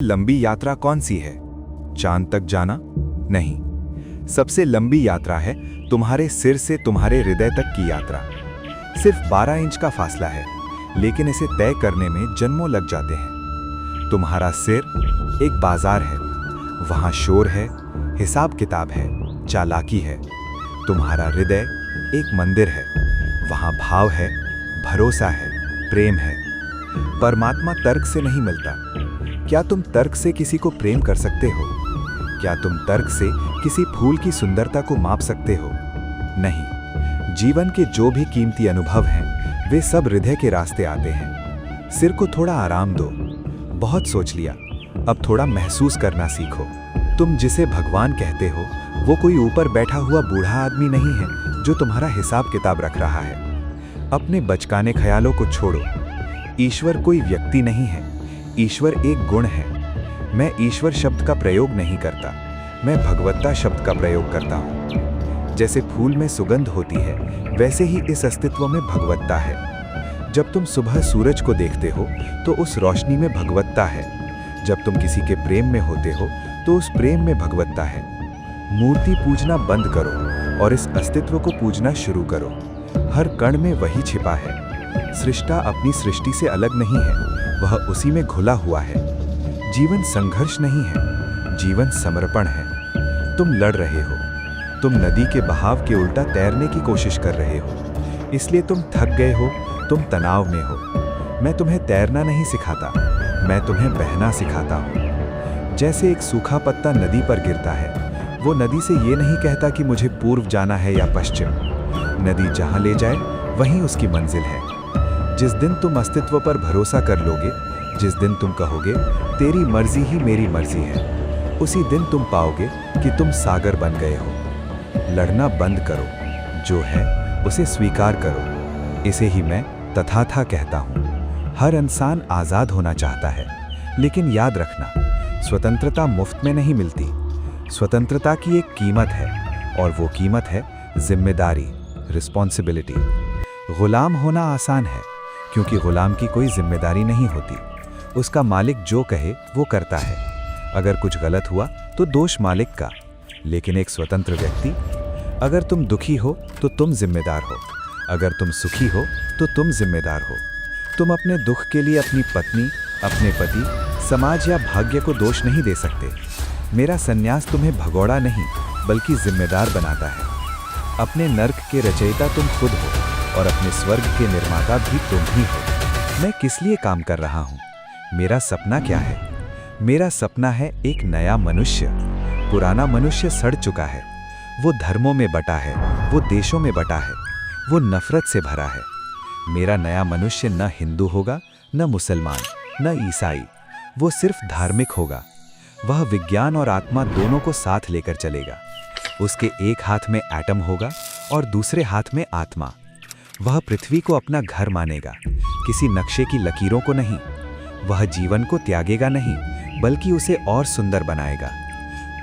लंबी यात्रा कौन सी है? चांद तक जाना? नहीं। सबसे लंबी यात्रा है तुम्हारे सिर से तुम्हारे हृदय तक की यात्रा। सिर्फ 12 इंच का फासला है, लेकिन इसे तय करने में जन्मों लग जाते हैं। तुम्हारा सिर एक बाजार है, वहां शोर है, हिसाब किताब है, चालाकी है। तुम्हारा हृदय एक मंदिर है, वहां भाव है, भरोसा है, प्रेम है। परमात्मा तर्क से नहीं मिलता। क्या तुम तर्क से किसी को प्रेम कर सकते हो? क्या तुम तर्क से किसी फूल की सुंदरता को माप सकते हो? नहीं। जीवन के जो भी कीमती अनुभव हैं, वे सब हृदय के रास्ते आते हैं। सिर को थोड़ा आराम दो। बहुत सोच लिया, अब थोड़ा महसूस करना सीखो। तुम जिसे भगवान कहते हो, वो कोई ऊपर बैठा हुआ बूढ़ा आदमी नहीं है जो तुम्हारा हिसाब किताब रख रहा है। अपने बचकाने ख्यालों को छोड़ो। ईश्वर कोई व्यक्ति नहीं है, ईश्वर एक गुण है। मैं ईश्वर शब्द का प्रयोग नहीं करता, मैं भगवत्ता शब्द का प्रयोग करता हूँ। जैसे फूल में सुगंध होती है, वैसे ही इस अस्तित्व में भगवत्ता है। जब तुम सुबह सूरज को देखते हो तो उस रोशनी में भगवत्ता है। जब तुम किसी के प्रेम में होते हो तो उस प्रेम में भगवत्ता है। मूर्ति पूजना बंद करो और इस अस्तित्व को पूजना शुरू करो। हर कण में वही छिपा है। सृष्टा अपनी सृष्टि से अलग नहीं है, वह उसी में घुला हुआ है। जीवन संघर्ष नहीं है, जीवन समर्पण है। तुम लड़ रहे हो, तुम नदी के बहाव के उल्टा तैरने की कोशिश कर रहे हो, इसलिए तुम थक गए हो, तुम तनाव में हो। मैं तुम्हें तैरना नहीं सिखाता, मैं तुम्हें बहना सिखाता हूँ। जैसे एक सूखा पत्ता नदी पर गिरता है, वो नदी से ये नहीं कहता कि मुझे पूर्व जाना है या पश्चिम। नदी जहाँ ले जाए वहीं उसकी मंजिल है। जिस दिन तुम अस्तित्व पर भरोसा कर लोगे, जिस दिन तुम कहोगे तेरी मर्जी ही मेरी मर्जी है, उसी दिन तुम पाओगे कि तुम सागर बन गए हो। लड़ना बंद करो, जो है उसे स्वीकार करो। इसे ही मैं तथाथा कहता हूँ। हर इंसान आज़ाद होना चाहता है, लेकिन याद रखना, स्वतंत्रता मुफ्त में नहीं मिलती। स्वतंत्रता की एक कीमत है, और वो कीमत है जिम्मेदारी, रिस्पॉन्सिबिलिटी। गुलाम होना आसान है, क्योंकि गुलाम की कोई जिम्मेदारी नहीं होती। उसका मालिक जो कहे वो करता है। अगर कुछ गलत हुआ तो दोष मालिक का, लेकिन एक स्वतंत्र व्यक्ति, अगर तुम दुखी हो तो तुम जिम्मेदार हो, अगर तुम सुखी हो तो तुम जिम्मेदार हो। तुम अपने दुख के लिए अपनी पत्नी, अपने पति, समाज या भाग्य को दोष नहीं दे सकते। मेरा संन्यास तुम्हें भगोड़ा नहीं, बल्कि जिम्मेदार बनाता है। अपने नर्क के रचयिता तुम खुद हो, और अपने स्वर्ग के निर्माता भी तुम ही हो। मैं किस लिए काम कर रहा हूँ? मेरा सपना क्या है? मेरा सपना है एक नया मनुष्य। पुराना मनुष्य सड़ चुका है, वो धर्मों में बटा है, वो देशों में बटा है, वो नफरत से भरा है। मेरा नया मनुष्य न हिंदू होगा, न मुसलमान, न ईसाई, वो सिर्फ धार्मिक होगा। वह विज्ञान और आत्मा दोनों को साथ लेकर चलेगा। उसके एक हाथ में एटम होगा और दूसरे हाथ में आत्मा। वह पृथ्वी को अपना घर मानेगा, किसी नक्शे की लकीरों को नहीं। वह जीवन को त्यागेगा नहीं, बल्कि उसे और सुंदर बनाएगा।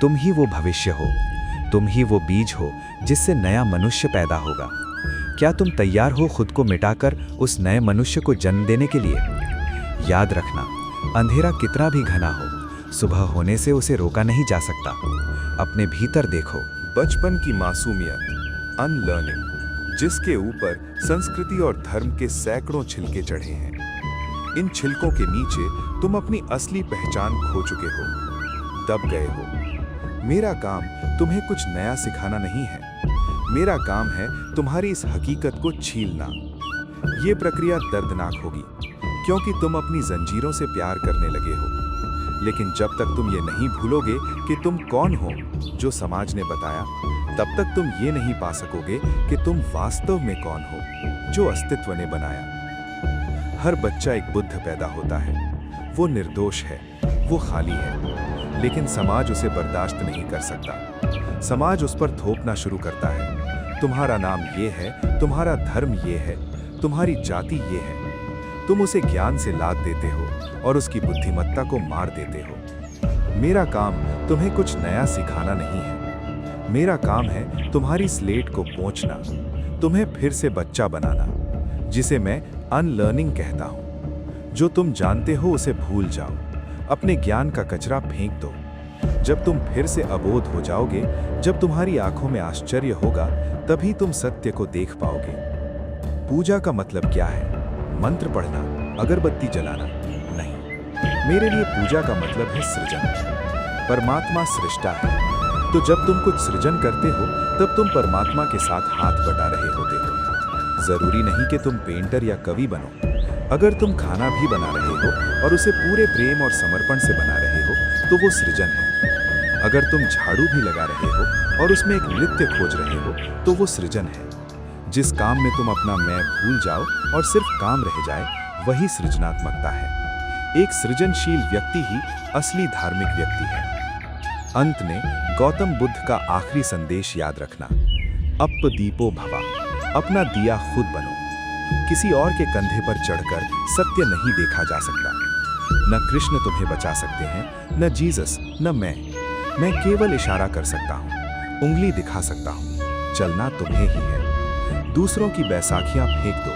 तुम ही वो भविष्य हो, तुम ही वो बीज हो जिससे नया मनुष्य पैदा होगा। क्या तुम तैयार हो खुद को मिटाकर उस नए मनुष्य को जन्म देने के लिए? याद रखना, अंधेरा कितना भी घना हो, सुबह होने से उसे रोका नहीं जा सकता। अपने भीतर देखो। बचपन की मासूमियत, अनलर्निंग, जिसके ऊपर संस्कृति और धर्म के सैकड़ों छिलके चढ़े हैं। इन छिलकों के नीचे तुम अपनी असली पहचान खो चुके हो, दब गए हो। मेरा काम तुम्हें कुछ नया सिखाना नहीं है, मेरा काम है तुम्हारी इस हकीकत को छीलना। ये प्रक्रिया दर्दनाक होगी, क्योंकि तुम अपनी जंजीरों से प्यार करने लगे हो। लेकिन जब तक तुम ये नहीं भूलोगे कि तुम कौन हो, जो समाज ने बताया, तब तक तुम ये नहीं पा सकोगे कि तुम वास्तव में कौन हो, जो अस्तित्व ने बनाया। हर बच्चा एक बुद्ध पैदा होता है। वो निर्दोष है, वो खाली है, लेकिन समाज उसे बर्दाश्त नहीं कर सकता। समाज उस पर थोपना शुरू करता है। तुम्हारा नाम ये है, तुम्हारा धर्म ये है, तुम्हारी जाति ये है। तुम उसे ज्ञान से लाद देते हो और उसकी बुद्धिमत्ता को मार देते हो। मेरा काम तुम्हें कुछ नया सिखाना नहीं है, मेरा काम है तुम्हारी स्लेट को पोंछना, तुम्हें फिर से बच्चा बनाना, जिसे मैं अनलर्निंग कहता हूँ। जो तुम जानते हो उसे भूल जाओ, अपने ज्ञान का कचरा फेंक दो। जब तुम फिर से अबोध हो जाओगे, जब तुम्हारी आंखों में आश्चर्य होगा, तभी तुम सत्य को देख पाओगे। पूजा का मतलब क्या है? मंत्र पढ़ना, अगरबत्ती जलाना? नहीं, मेरे लिए पूजा का मतलब है सृजन। परमात्मा सृष्टा है, तो जब तुम कुछ सृजन करते हो तब तुम परमात्मा के साथ हाथ बटा रहे होते हो। जरूरी नहीं कि तुम पेंटर या कवि बनो। अगर तुम खाना भी बना रहे हो और उसे पूरे प्रेम और समर्पण से बना रहे हो तो वो सृजन है। अगर तुम झाड़ू भी लगा रहे हो और उसमें एक नृत्य खोज रहे हो तो वो सृजन है। जिस काम में तुम अपना मैं भूल जाओ और सिर्फ काम रह जाए, वही सृजनात्मकता है। एक सृजनशील व्यक्ति ही असली धार्मिक व्यक्ति है। अंत में गौतम बुद्ध का आखिरी संदेश याद रखना, अप्पदीपो भवा, अपना दिया खुद बनो। किसी और के कंधे पर चढ़कर सत्य नहीं देखा जा सकता। न कृष्ण तुम्हें बचा सकते हैं, न जीसस, न मैं केवल इशारा कर सकता हूँ, उंगली दिखा सकता हूँ। चलना तुम्हें ही है। दूसरों की बैसाखियां फेंक दो,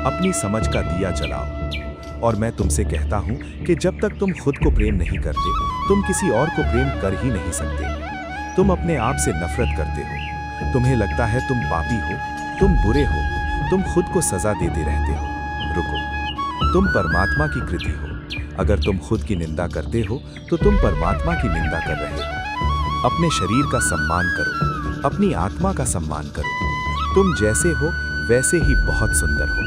अपनी समझ का दिया जलाओ। और मैं तुमसे कहता हूं कि जब तक तुम खुद को प्रेम नहीं करते, तुम किसी और को प्रेम कर ही नहीं सकते। तुम अपने आप से नफरत करते हो। तुम्हें लगता है तुम पापी हो, तुम बुरे हो, तुम खुद को सजा देते रहते हो। रुको, तुम परमात्मा की कृति हो। अगर तुम खुद की निंदा करते हो तो तुम परमात्मा की निंदा कर रहे हो। अपने शरीर का सम्मान करो, अपनी आत्मा का सम्मान करो। तुम जैसे हो वैसे ही बहुत सुंदर हो।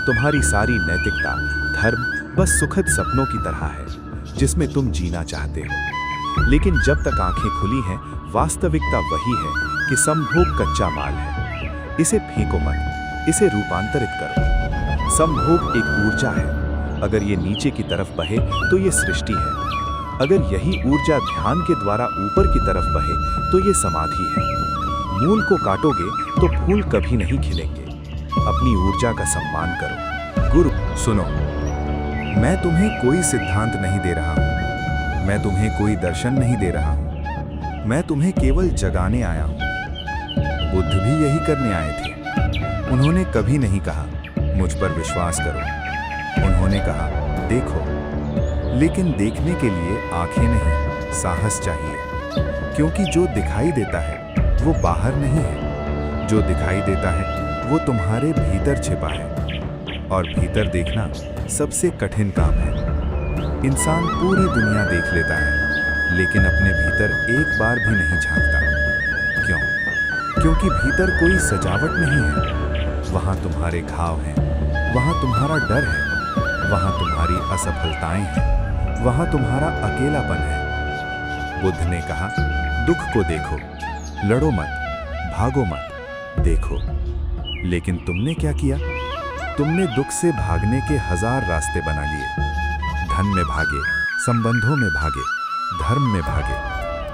तुम्हारी सारी नैतिकता, धर्म बस सुखद सपनों की तरह है जिसमें तुम जीना चाहते हो। लेकिन जब तक आंखें खुली हैं, वास्तविकता वही है कि संभोग कच्चा माल है। इसे फेंको मत, इसे रूपांतरित करो। संभोग एक ऊर्जा है। अगर ये नीचे की तरफ बहे तो ये सृष्टि है। अगर यही ऊर्जा ध्यान के द्वारा ऊपर की तरफ बहे तो ये समाधि है। मूल को काटोगे तो फूल कभी नहीं खिलेंगे। अपनी ऊर्जा का सम्मान करो। गुरु सुनो, मैं तुम्हें कोई सिद्धांत नहीं दे रहा हूं, मैं तुम्हें कोई दर्शन नहीं दे रहा हूं, मैं तुम्हें केवल जगाने आया हूं। बुद्ध भी यही करने आए थे। उन्होंने कभी नहीं कहा मुझ पर विश्वास करो। उन्होंने कहा देखो, लेकिन देखने के लिए आंखें नहीं, साहस चाहिए। क्योंकि जो दिखाई देता है वो बाहर नहीं है, जो दिखाई देता है वो तुम्हारे भीतर छिपा है। और भीतर देखना सबसे कठिन काम है। इंसान पूरी दुनिया देख लेता है लेकिन अपने भीतर एक बार भी नहीं झांकता। क्यों? क्योंकि भीतर कोई सजावट नहीं है। वहाँ तुम्हारे घाव हैं, वहाँ तुम्हारा डर है, वहाँ तुम्हारी असफलताएं हैं, वहाँ तुम्हारा अकेलापन है। बुद्ध ने कहा दुख को देखो, लड़ो मत, भागो मत, देखो। लेकिन तुमने क्या किया? तुमने दुख से भागने के 1000 रास्ते बना लिए। धन में भागे, संबंधों में भागे, धर्म में भागे,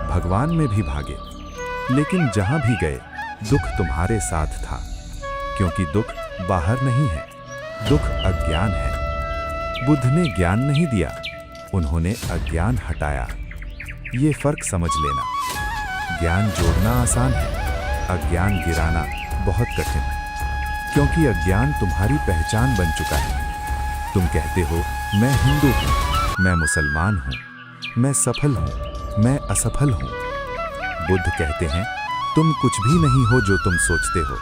भगवान में भी भागे। लेकिन जहां भी गए दुख तुम्हारे साथ था। क्योंकि दुख बाहर नहीं है, दुख अज्ञान है। बुद्ध ने ज्ञान नहीं दिया, उन्होंने अज्ञान हटाया। ये फर्क समझ लेना। ज्ञान जोड़ना आसान है, अज्ञान गिराना बहुत कठिन है। क्योंकि अज्ञान तुम्हारी पहचान बन चुका है। तुम कहते हो मैं हिंदू हूँ, मैं मुसलमान हूँ, मैं सफल हूँ, मैं असफल हूँ। बुद्ध कहते हैं तुम कुछ भी नहीं हो जो तुम सोचते हो।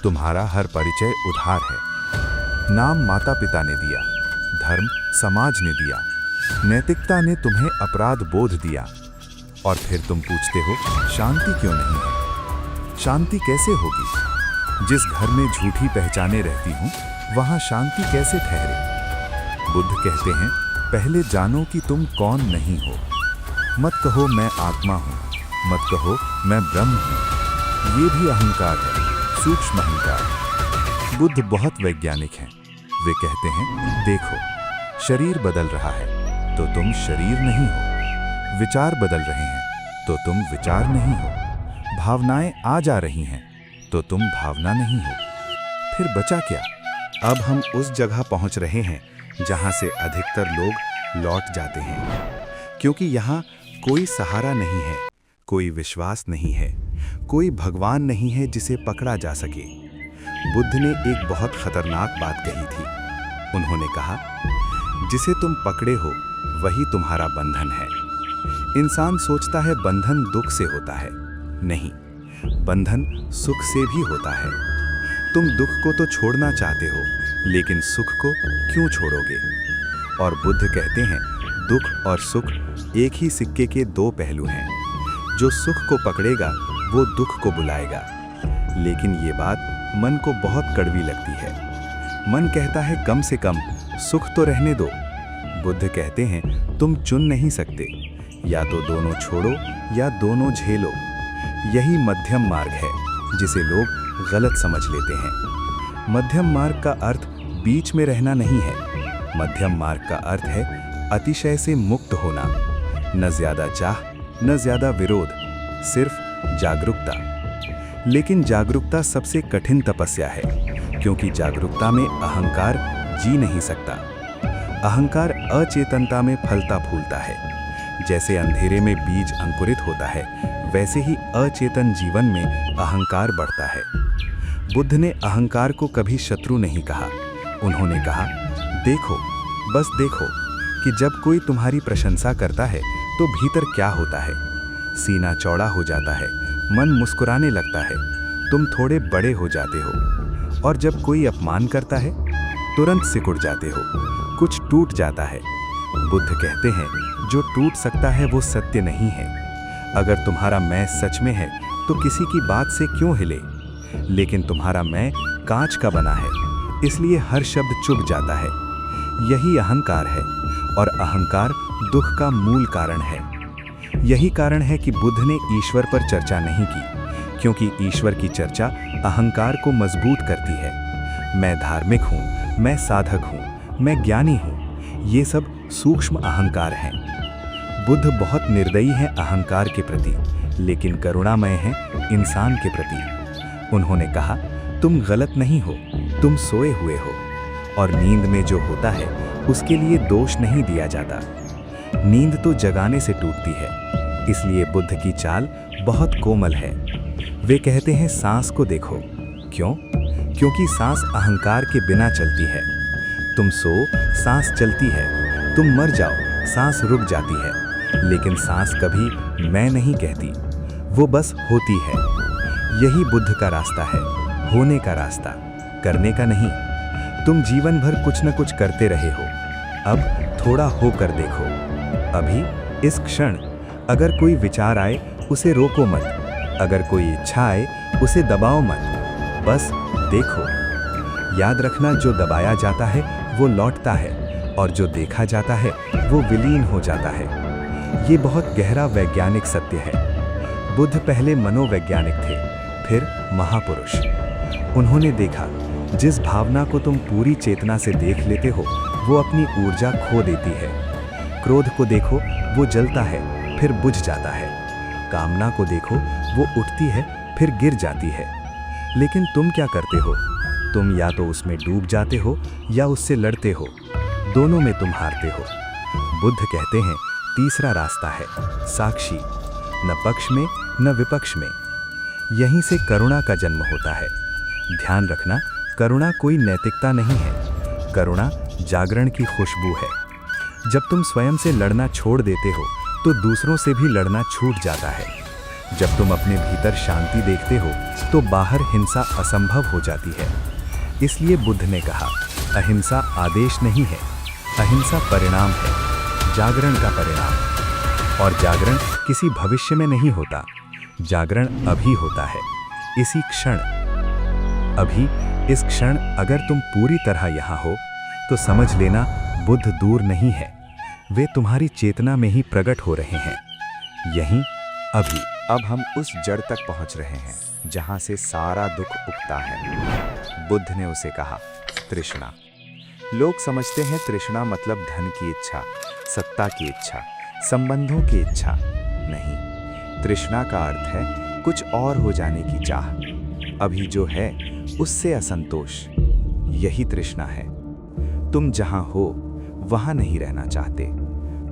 तुम्हारा हर परिचय उधार है। नाम माता पिता ने दिया, धर्म समाज ने दिया, नैतिकता ने तुम्हें अपराध बोध दिया। और फिर तुम पूछते हो शांति क्यों नहीं है? शांति कैसे होगी? जिस घर में झूठी पहचाने रहती हूँ वहाँ शांति कैसे ठहरे? बुद्ध कहते हैं पहले जानो कि तुम कौन नहीं हो। मत कहो मैं आत्मा हूँ, मत कहो मैं ब्रह्म हूँ। ये भी अहंकार है, सूक्ष्म अहंकार। बुद्ध बहुत वैज्ञानिक हैं। वे कहते हैं देखो, शरीर बदल रहा है तो तुम शरीर नहीं हो। विचार बदल रहे हैं तो तुम विचार नहीं हो। भावनाएं आ जा रही हैं तो तुम भावना नहीं हो। फिर बचा क्या? अब हम उस जगह पहुंच रहे हैं जहां से अधिकतर लोग लौट जाते हैं। क्योंकि यहाँ कोई सहारा नहीं है, कोई विश्वास नहीं है, कोई भगवान नहीं है जिसे पकड़ा जा सके। बुद्ध ने एक बहुत खतरनाक बात कही थी। उन्होंने कहा जिसे तुम पकड़े हो वही तुम्हारा बंधन है। इंसान सोचता है बंधन दुख से होता है। नहीं, बंधन सुख से भी होता है। तुम दुख को तो छोड़ना चाहते हो, लेकिन सुख को क्यों छोड़ोगे? और बुद्ध कहते हैं, दुख और सुख एक ही सिक्के के दो पहलू हैं। जो सुख को पकड़ेगा वो दुख को बुलाएगा। लेकिन ये बात मन को बहुत कड़वी लगती है। मन कहता है कम से कम सुख तो रहने दो। बुद्ध कहते हैं, तुम चुन नहीं सकते, या तो दोनों छोड़ो या दोनों झेलो। यही मध्यम मार्ग है जिसे लोग गलत समझ लेते हैं। मध्यम मार्ग का अर्थ बीच में रहना नहीं है। मध्यम मार्ग का अर्थ है अतिशय से मुक्त होना। न ज्यादा चाह, न ज्यादा विरोध, सिर्फ जागरूकता। लेकिन जागरूकता सबसे कठिन तपस्या है, क्योंकि जागरूकता में अहंकार जी नहीं सकता। अहंकार अचेतनता में फलता फूलता है। जैसे अंधेरे में बीज अंकुरित होता है, वैसे ही अचेतन जीवन में अहंकार बढ़ता है। बुद्ध ने अहंकार को कभी शत्रु नहीं कहा। उन्होंने कहा, देखो, बस देखो कि जब कोई तुम्हारी प्रशंसा करता है तो भीतर क्या होता है। सीना चौड़ा हो जाता है, मन मुस्कुराने लगता है, तुम थोड़े बड़े हो जाते हो। और जब कोई अपमान करता है, तुरंत सिकुड़ जाते हो, कुछ टूट जाता है। बुद्ध कहते हैं, जो टूट सकता है वो सत्य नहीं है। अगर तुम्हारा मैं सच में है तो किसी की बात से क्यों हिले? लेकिन तुम्हारा मैं कांच का बना है, इसलिए हर शब्द चुभ जाता है। यही अहंकार है, और अहंकार दुख का मूल कारण है। यही कारण है कि बुद्ध ने ईश्वर पर चर्चा नहीं की, क्योंकि ईश्वर की चर्चा अहंकार को मजबूत करती है। मैं धार्मिक हूँ, मैं साधक हूँ, मैं ज्ञानी हूँ, ये सब सूक्ष्म अहंकार हैं। बुद्ध बहुत निर्दयी है अहंकार के प्रति, लेकिन करुणामय है इंसान के प्रति। उन्होंने कहा, तुम गलत नहीं हो, तुम सोए हुए हो, और नींद में जो होता है उसके लिए दोष नहीं दिया जाता। नींद तो जगाने से टूटती है। इसलिए बुद्ध की चाल बहुत कोमल है। वे कहते हैं, सांस को देखो। क्यों? क्योंकि सांस अहंकार के बिना चलती है। तुम सो, सांस चलती है। तुम मर जाओ, सांस रुक जाती है। लेकिन सांस कभी मैं नहीं कहती, वो बस होती है। यही बुद्ध का रास्ता है, होने का रास्ता, करने का नहीं। तुम जीवन भर कुछ न कुछ करते रहे हो, अब थोड़ा होकर देखो। अभी इस क्षण अगर कोई विचार आए उसे रोको मत, अगर कोई इच्छा आए उसे दबाओ मत, बस देखो। याद रखना, जो दबाया जाता है वो लौटता है, और जो देखा जाता है वो विलीन हो जाता है। ये बहुत गहरा वैज्ञानिक सत्य है। बुद्ध पहले मनोवैज्ञानिक थे, फिर महापुरुष। उन्होंने देखा, जिस भावना को तुम पूरी चेतना से देख लेते हो वो अपनी ऊर्जा खो देती है। क्रोध को देखो, वो जलता है फिर बुझ जाता है। कामना को देखो, वो उठती है फिर गिर जाती है। लेकिन तुम क्या करते हो? तुम या तो उसमें डूब जाते हो या उससे लड़ते हो। दोनों में तुम हारते हो। बुद्ध कहते हैं, तीसरा रास्ता है साक्षी, न पक्ष में न विपक्ष में। यहीं से करुणा का जन्म होता है। ध्यान रखना, करुणा कोई नैतिकता नहीं है। करुणा जागरण की खुशबू है। जब तुम स्वयं से लड़ना छोड़ देते हो तो दूसरों से भी लड़ना छूट जाता है। जब तुम अपने भीतर शांति देखते हो तो बाहर हिंसा असंभव हो जाती है। इसलिए बुद्ध ने कहा, अहिंसा आदेश नहीं है, अहिंसा परिणाम है, जागरण का परिणाम। और जागरण किसी भविष्य में नहीं होता, जागरण अभी होता है, इसी क्षण। अभी इस क्षण अगर तुम पूरी तरह यहाँ हो तो समझ लेना, बुद्ध दूर नहीं है, वे तुम्हारी चेतना में ही प्रकट हो रहे हैं, यहीं अभी। अब हम उस जड़ तक पहुंच रहे हैं जहां से सारा दुख उगता है। बुद्ध ने उसे कहा, तृष्णा। लोग समझते हैं तृष्णा मतलब धन की इच्छा, सत्ता की इच्छा, संबंधों की इच्छा। नहीं, तृष्णा का अर्थ है कुछ और हो जाने की चाह, अभी जो है उससे असंतोष। यही तृष्णा है। तुम जहां हो वहां नहीं रहना चाहते,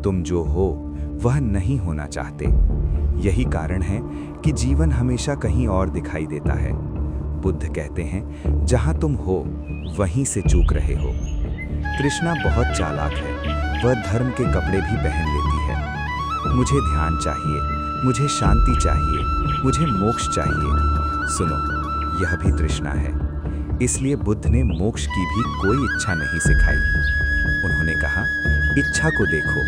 तुम जो हो वह नहीं होना चाहते। यही कारण है कि जीवन हमेशा कहीं और दिखाई देता है। बुद्ध कहते हैं, जहां तुम हो वहीं से चूक रहे हो। तृष्णा बहुत चालाक है, वह धर्म के कपड़े भी पहन लेती है। मुझे ध्यान चाहिए, मुझे शांति चाहिए, मुझे मोक्ष चाहिए। सुनो, यह भी तृष्णा है। इसलिए बुद्ध ने मोक्ष की भी कोई इच्छा नहीं सिखाई। उन्होंने कहा, इच्छा को देखो।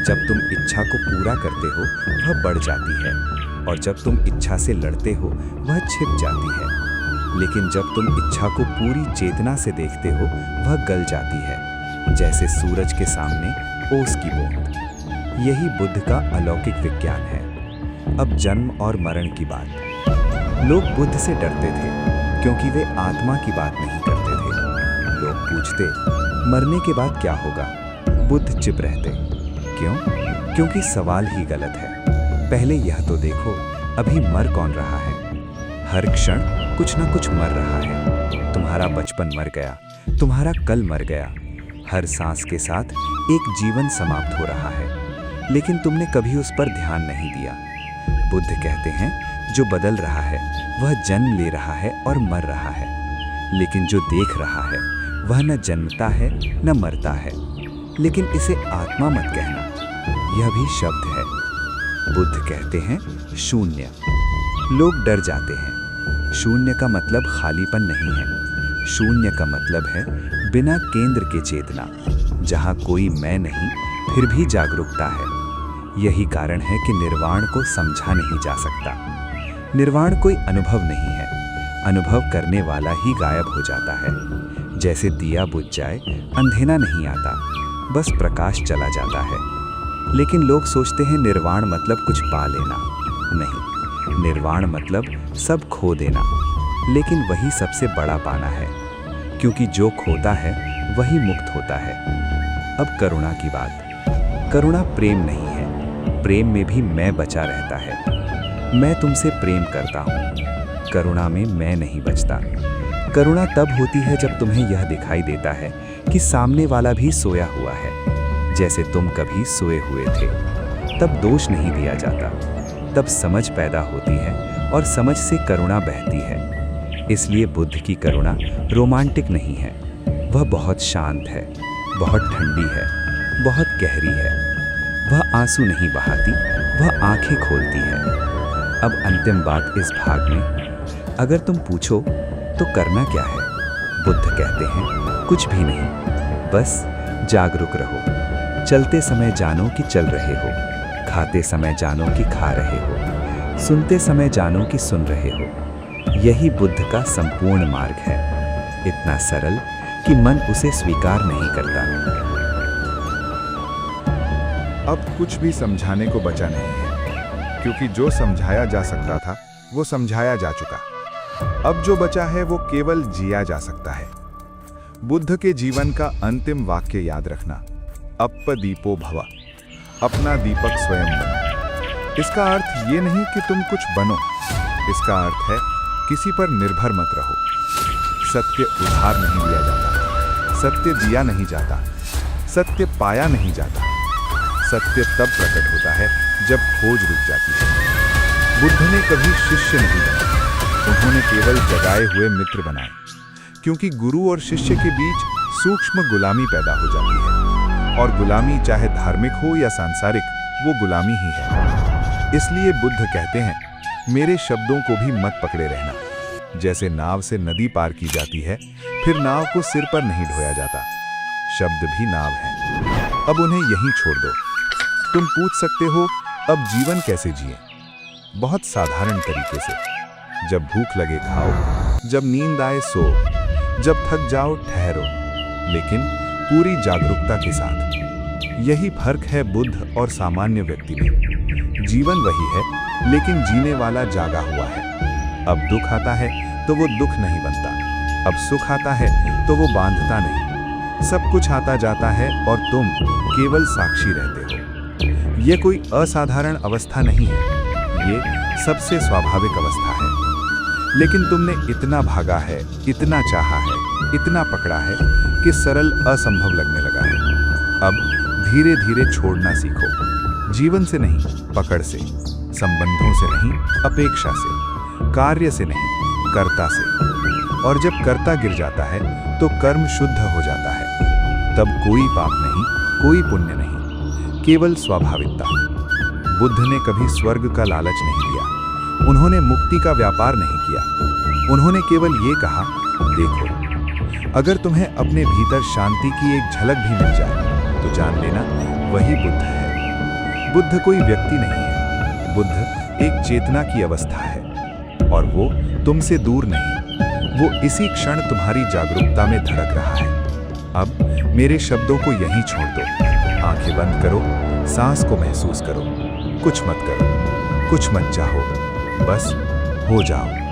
जब तुम इच्छा को पूरा करते हो वह बढ़ जाती है, और जब तुम इच्छा से लड़ते हो वह छिप जाती है। लेकिन जब तुम इच्छा को पूरी चेतना से देखते हो वह गल जाती है, जैसे सूरज के सामने ओस की बूंद। यही बुद्ध का अलौकिक विज्ञान है। अब जन्म और मरण की बात। लोग बुद्ध से डरते थे क्योंकि वे आत्मा की बात नहीं करते थे। लोग पूछते, मरने के बाद क्या होगा? बुद्ध चुप रहते। क्यों? क्योंकि सवाल ही गलत है। पहले यह तो देखो, अभी मर कौन रहा है? हर क्षण कुछ ना कुछ मर रहा है। तुम्हारा बचपन मर गया, तुम्हारा कल मर गया। हर सांस के साथ एक जीवन समाप्त हो रहा है, लेकिन तुमने कभी उस पर ध्यान नहीं दिया। बुद्ध कहते हैं, जो बदल रहा है वह जन्म ले रहा है और मर रहा है, लेकिन जो देख रहा है वह न जन्मता है न मरता है। लेकिन इसे आत्मा मत कहना, यह भी शब्द है। बुद्ध कहते हैं, शून्य। लोग डर जाते हैं। शून्य का मतलब खालीपन नहीं है। शून्य का मतलब है बिना केंद्र के चेतना, जहाँ कोई मैं नहीं फिर भी जागरूकता है। यही कारण है कि निर्वाण को समझा नहीं जा सकता। निर्वाण कोई अनुभव नहीं है। अनुभव करने वाला ही गायब हो जाता है। जैसे दिया बुझ जाए, अंधेरा नहीं आता, बस प्रकाश चला जाता है। लेकिन लोग सोचते हैं निर्वाण मतलब कुछ पा लेना। नहीं, निर्वाण मतलब सब खो देना। लेकिन वही सबसे बड़ा पाना है, क्योंकि जो खोता है वही मुक्त होता है। अब करुणा की बात। करुणा प्रेम नहीं है। प्रेम में भी मैं बचा रहता है। मैं तुमसे प्रेम करता हूँ। करुणा में मैं नहीं बचता। करुणा तब होती है जब तुम्हें यह दिखाई देता है कि सामने वाला भी सोया हुआ है, जैसे तुम कभी सोए हुए थे। तब दोष नहीं दिया जाता, तब समझ पैदा होती है, और समझ से करुणा बहती है। इसलिए बुद्ध की करुणा रोमांटिक नहीं है, वह बहुत शांत है, बहुत ठंडी है, बहुत गहरी है। वह आंसू नहीं बहाती, वह आंखें खोलती है। अब अंतिम बात इस भाग में, अगर तुम पूछो तो करना क्या है? बुद्ध कहते हैं, कुछ भी नहीं, बस जागरूक रहो। चलते समय जानो कि चल रहे हो, खाते समय जानो कि खा रहे हो, सुनते समय जानो कि सुन रहे हो। यही बुद्ध का संपूर्ण मार्ग है, इतना सरल कि मन उसे स्वीकार नहीं करता। अब कुछ भी समझाने को बचा नहीं है, क्योंकि जो समझाया जा सकता था वो समझाया जा चुका। अब जो बचा है वो केवल जिया जा सकता है। बुद्ध के जीवन का अंतिम वाक्य याद रखना, अप्पदीपो भव, अपना दीपक स्वयं बनो। इसका अर्थ ये नहीं कि तुम कुछ बनो, इसका अर्थ है किसी पर निर्भर मत रहो। सत्य उधार नहीं लिया जाता, सत्य दिया नहीं जाता, सत्य पाया नहीं जाता। सत्य तब प्रकट होता है जब खोज रुक जाती है। बुद्ध ने कभी शिष्य नहीं बने, उन्होंने केवल जगाए हुए मित्र बनाए, क्योंकि गुरु और शिष्य के बीच सूक्ष्म गुलामी पैदा हो जाती है, और गुलामी चाहे धार्मिक हो या सांसारिक, वो गुलामी ही है। इसलिए बुद्ध कहते हैं, मेरे शब्दों को भी मत पकड़े रहना। जैसे नाव से नदी पार की जाती है, फिर नाव को सिर पर नहीं ढोया जाता। शब्द भी नाव है, अब उन्हें यहीं छोड़ दो। तुम पूछ सकते हो, अब जीवन कैसे जिए? बहुत साधारण तरीके से। जब भूख लगे खाओ, जब नींद आए सो, जब थक जाओ ठहरो, लेकिन पूरी जागरूकता के साथ। यही फर्क है बुद्ध और सामान्य व्यक्ति में। जीवन वही है, लेकिन जीने वाला जागा हुआ है। अब दुख आता है तो वो दुख नहीं बनता, अब सुख आता है तो वो बांधता नहीं। सब कुछ आता जाता है और तुम केवल साक्षी रहते हो। ये कोई असाधारण अवस्था नहीं है, ये सबसे स्वाभाविक अवस्था है। लेकिन तुमने इतना भागा है, इतना चाहा है, इतना पकड़ा है कि सरल असंभव लगने लगा है। अब धीरे धीरे छोड़ना सीखो, जीवन से नहीं, पकड़ से, संबंधों से नहीं, अपेक्षा से, कार्य से नहीं, कर्ता से। और जब कर्ता गिर जाता है तो कर्म शुद्ध हो जाता है। तब कोई पाप नहीं, कोई पुण्य नहीं, केवल स्वाभाविकता। बुद्ध ने कभी स्वर्ग का लालच नहीं लिया, उन्होंने मुक्ति का व्यापार नहीं किया। उन्होंने केवल ये कहा, देखो, अगर तुम्हें अपने भीतर शांति की एक झलक भी मिल जाए तो जान लेना वही बुद्ध है। बुद्ध कोई व्यक्ति नहीं है, बुद्ध एक चेतना की अवस्था है, और वो तुमसे दूर नहीं, वो इसी क्षण तुम्हारी जागरूकता में धड़क रहा है। अब मेरे शब्दों को यहीं छोड़ दो, आंखें बंद करो, सांस को महसूस करो, कुछ मत करो, कुछ मत चाहो, बस हो जाओ।